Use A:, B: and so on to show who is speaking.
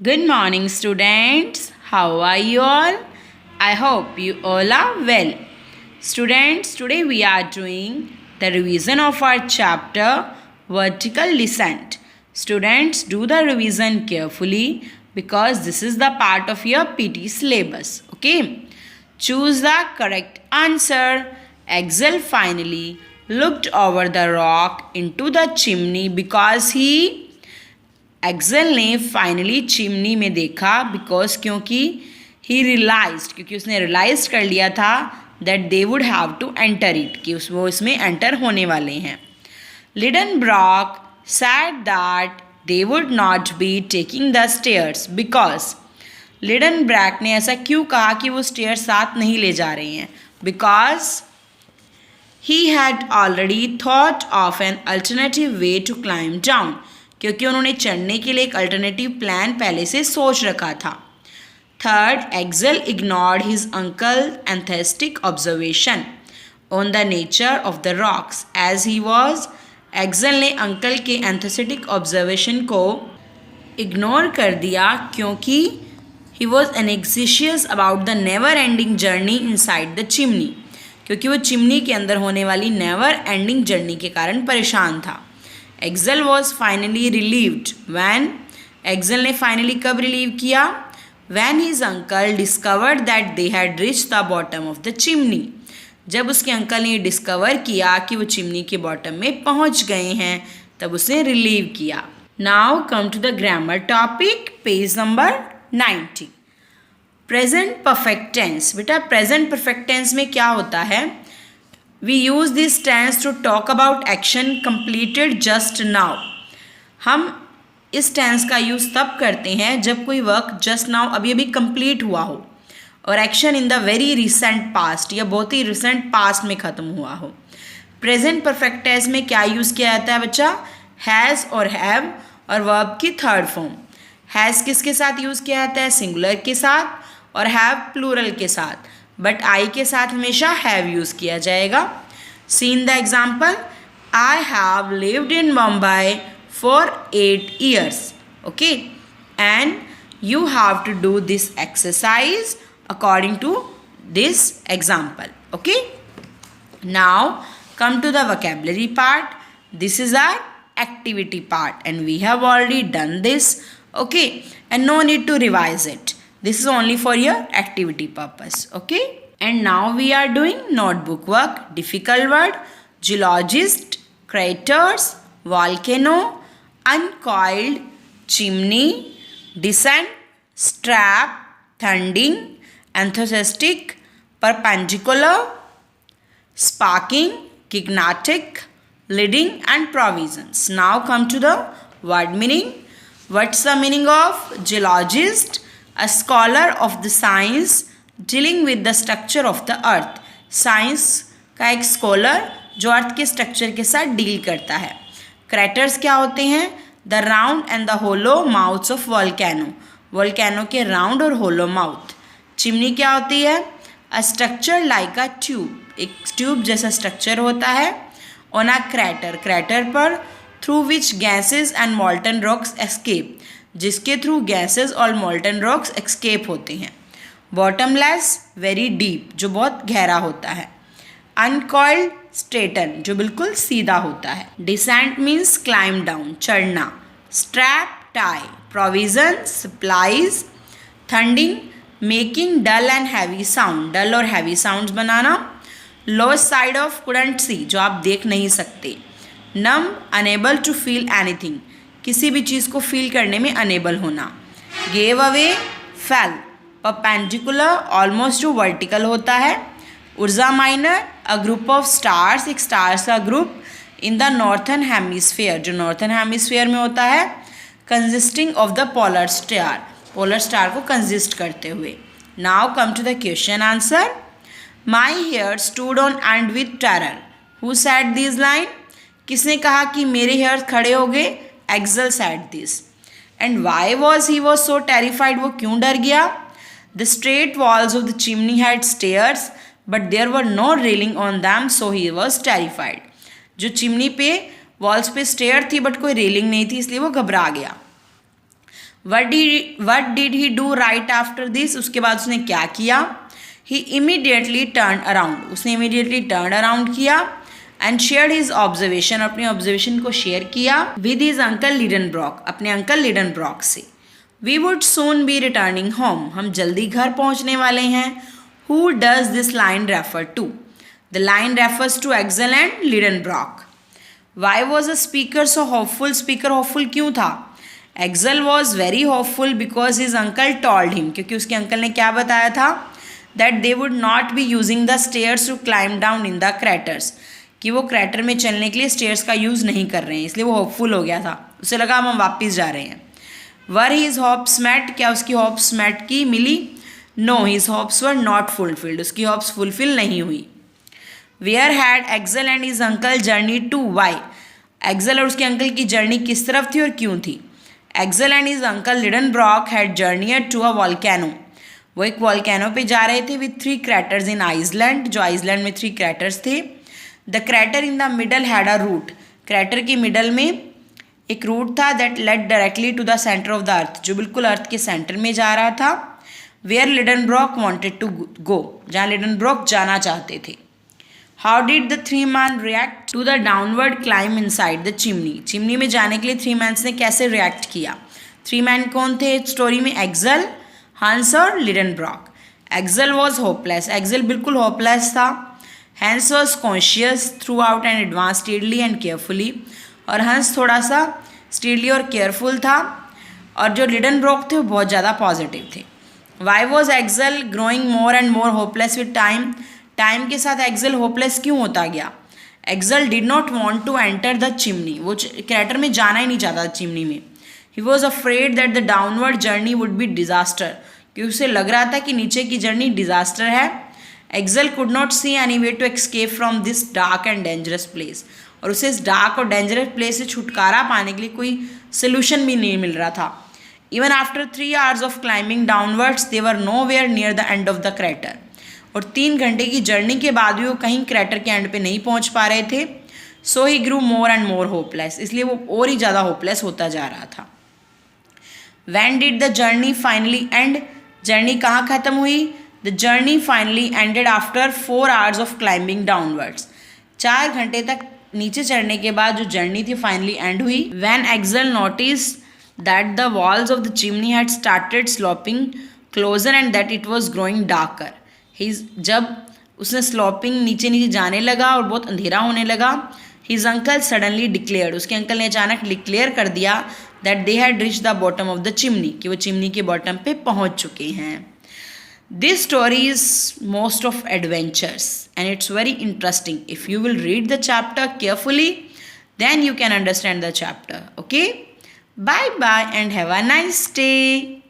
A: Good morning, students. How are you all? I hope you all are well. Students, today we are doing the revision of our chapter Vertical Descent. Students, do the revision carefully because this is the part of your PT syllabus. Okay? Choose the correct answer. Axel finally looked over the rock into the chimney because Axel ने finally chimney में देखा because क्योंकि क्योंकि उसने realise कर लिया था that they would have to enter it कि वो इसमें एंटर होने वाले हैं. Lidenbrock said that they would not be taking the stairs because Lidenbrock ने ऐसा क्यों कहा कि वो स्टेयर्स साथ नहीं ले जा रहे हैं because he had already thought of an alternative way to climb down क्योंकि उन्होंने चढ़ने के लिए एक अल्टरनेटिव प्लान पहले से सोच रखा था. Third, Axel ignored his uncle enthusiastic observation on the nature of the rocks as he was. Axel ने अंकल के एंथेस्टिक ऑब्जर्वेशन को इग्नोर कर दिया क्योंकि he was anxious about the never ending journey inside the chimney क्योंकि वो chimney के अंदर होने वाली नेवर एंडिंग जर्नी के कारण परेशान था. Axel was finally relieved when. Axel ने फाइनली कब रिलीव किया? When his uncle discovered that they had reach the bottom of the chimney. जब उसके अंकल ने डिस्कवर किया कि वो चिमनी के बॉटम में पहुंच गए हैं तब उसने रिलीव किया. Now come to the grammar topic, page number 90. Present perfect tense. बेटा प्रेजेंट परफेक्ट टेंस में क्या होता है? We use this tense to talk about action completed just now. हम इस टेंस का यूज़ तब करते हैं जब कोई वर्क जस्ट नाउ अभी अभी कंप्लीट हुआ हो और action in the very recent past या बहुत ही रिसेंट पास्ट में ख़त्म हुआ हो. प्रेजेंट परफेक्ट टेंस में क्या यूज़ किया जाता है बच्चा? हैज़ और हैव और वर्ब की थर्ड फॉर्म. हैज़ किसके साथ यूज़ किया जाता है? सिंगुलर के साथ और हैव प्लूरल के साथ, बट आई के साथ हमेशा हैव यूज़ किया जाएगा. Seen the example, I have lived in Mumbai for 8 years. Okay, and you have to do this exercise according to this example. Okay, now come to the vocabulary part. This is our activity part and we have already done this. Okay, and no need to revise it. This is only for your activity purpose. Okay, and now we are doing notebook work. Difficult word: geologist, craters, volcano, uncoiled, chimney, descent, strap, thunding, enthusiastic, perpendicular, sparking, gigantic, leading, and provisions. Now come to the word meaning. What's the meaning of geologist? A scholar of the science dealing with the structure of the earth. Science का एक scholar जो अर्थ के structure के साथ deal करता है. क्रैटर्स क्या होते हैं? The round and the hollow mouths of volcano. Volcano के राउंड और होलो माउथ. चिमनी क्या होती है? A structure like a tube. एक ट्यूब जैसा स्ट्रक्चर होता है ऑन अ क्रैटर. क्रैटर पर through which gases and molten rocks escape, जिसके थ्रू गैसेस और मोल्टन रॉक्स एक्सकेप होते हैं. बॉटमलेस, वेरी डीप, जो बहुत गहरा होता है. अनकॉइल्ड, स्ट्रेटन, जो बिल्कुल सीधा होता है. डिसेंट मीन्स क्लाइम डाउन, चढ़ना. Strap, tie. Provision, supplies. Thudding, making dull and heavy sound, dull और हैवी साउंड्स बनाना. Lower side of couldn't see, जो आप देख नहीं सकते. Numb, unable to feel anything, किसी भी चीज़ को फील करने में अनेबल होना. Gave away, fell. Perpendicular, almost to vertical होता है. Ursa Minor, a group of stars, एक स्टार्स का group in the northern hemisphere, जो नॉर्थन हेमिस्फीयर में होता है. Consisting of the polar star, polar star को कंजिस्ट करते हुए. Now come to the question answer. My hair stood on end with terror. Who said this line? किसने कहा कि मेरे हेयर खड़े हो गए? Axel said this. And why was he so terrified? वो क्यों डर गया? The straight walls of the chimney had stairs, but there were no railing on them, so he was terrified. जो चिमनी पे वॉल्स पे स्टेयर थी but कोई railing नहीं थी इसलिए वो घबरा गया. What did he do right after this, उसके बाद उसने क्या किया? ही इमीडिएटली टर्न अराउंड, उसने इमीडिएटली टर्न अराउंड किया एंड शेयर हिज ऑब्जर्वेशन, अपने ऑब्जर्वेशन को शेयर किया विद हिज अंकल लिडनब्रॉक, अपने अंकल लिडनब्रॉक से। We would soon be returning home, हम जल्दी घर पहुंचने वाले हैं। Who does this line refer to? The line refers to Axel and Lidenbrock. Why was a speaker so hopeful, speaker hopeful क्यों था? Axel was very hopeful because his uncle told him, क्योंकि उसके अंकल ने क्या बताया था? That they would not be using the stairs to climb down in the craters, कि वो क्रैटर में चलने के लिए स्टेयर्स का यूज़ नहीं कर रहे हैं, इसलिए वो होपफुल हो गया था। उसे लगा हम वापस जा रहे हैं। वर हिज होप्स मेट, क्या उसकी होप्स मेट की, मिली? No, his hopes were not fulfilled, उसकी होप्स फुलफिल नहीं हुई। Where had Axel and his uncle journey to, why? Axel और उसके अंकल की जर्नी किस तरफ थी और क्यों थी? Axel and his uncle Lidenbrock had journeyed to a volcano, वो एक वॉल्केनो पे जा रहे थे विथ 3 क्रैटर्स इन आइसलैंड, जो आइसलैंड में 3 क्रैटर्स थे। The crater in the middle had a route, crater की मिडल में एक रूट था that led directly to the centre of the earth, जो बिल्कुल अर्थ के सेंटर में जा रहा था। वेयर लिडनब्रॉक वॉन्टेड टू गो, जहाँ लिडनब्रॉक जाना चाहते थे। How did the 3 man react to the downward climb inside the chimney, chimney में जाने के लिए 3 मैन्स ने कैसे रिएक्ट किया? 3 मैन कौन थे स्टोरी में? एक्सेल, हंस और लिडनब्रॉक। एक्सेल वॉज होपलेस, एक्सेल बिल्कुल होपलेस था। हंस was conscious through out and advance steadily and carefully, और हंस थोड़ा सा स्टीडली और केयरफुल था। और जो लिडनब्रॉक थे वो बहुत ज़्यादा पॉजिटिव थे। Why was Axel growing more and more hopeless with time, time के साथ एक्सेल होपलेस क्यों होता गया? Axel did not want to enter the chimney, वो क्रैटर में जाना ही नहीं चाहता चिमनी में। He was afraid that the downward journey would be disaster, क्योंकि उसे लग रहा था कि नीचे की जर्नी डिजास्टर है। Axel could not see any way to escape from this dark and dangerous place, और उसे इस डार्क और डेंजरस प्लेस से छुटकारा पाने के लिए कोई सोल्यूशन भी नहीं मिल रहा था। Even after 3 hours of climbing downwards they were nowhere near the end of the crater, और 3 घंटे की जर्नी के बाद भी वो कहीं क्रैटर के एंड पे नहीं पहुंच पा रहे थे। सो ही ग्रू मोर एंड मोर होपलेस, इसलिए वो और ही ज़्यादा होपलेस होता जा रहा था। When did the journey finally end? Journey कहाँ ख़त्म हुई? The journey finally ended after 4 hours of climbing downwards. 4 घंटे तक नीचे चढ़ने के बाद जो जर्नी थी फाइनली एंड हुई। When Axel noticed that the walls of the chimney had started sloping closer and that it was growing darker. जब उसने स्लोपिंग नीचे नीचे जाने लगा और बहुत अंधेरा होने लगा, हिज अंकल सडनली डिक्लेयर्ड, उसके अंकल ने अचानक डिक्लेयर कर दिया that they had reach the bottom of the chimney, कि वो चिमनी के बॉटम पे पहुंच चुके हैं। This story is most of adventures and it's very interesting. If you will read the chapter carefully then you can understand the chapter. Okay, bye bye and have a nice day.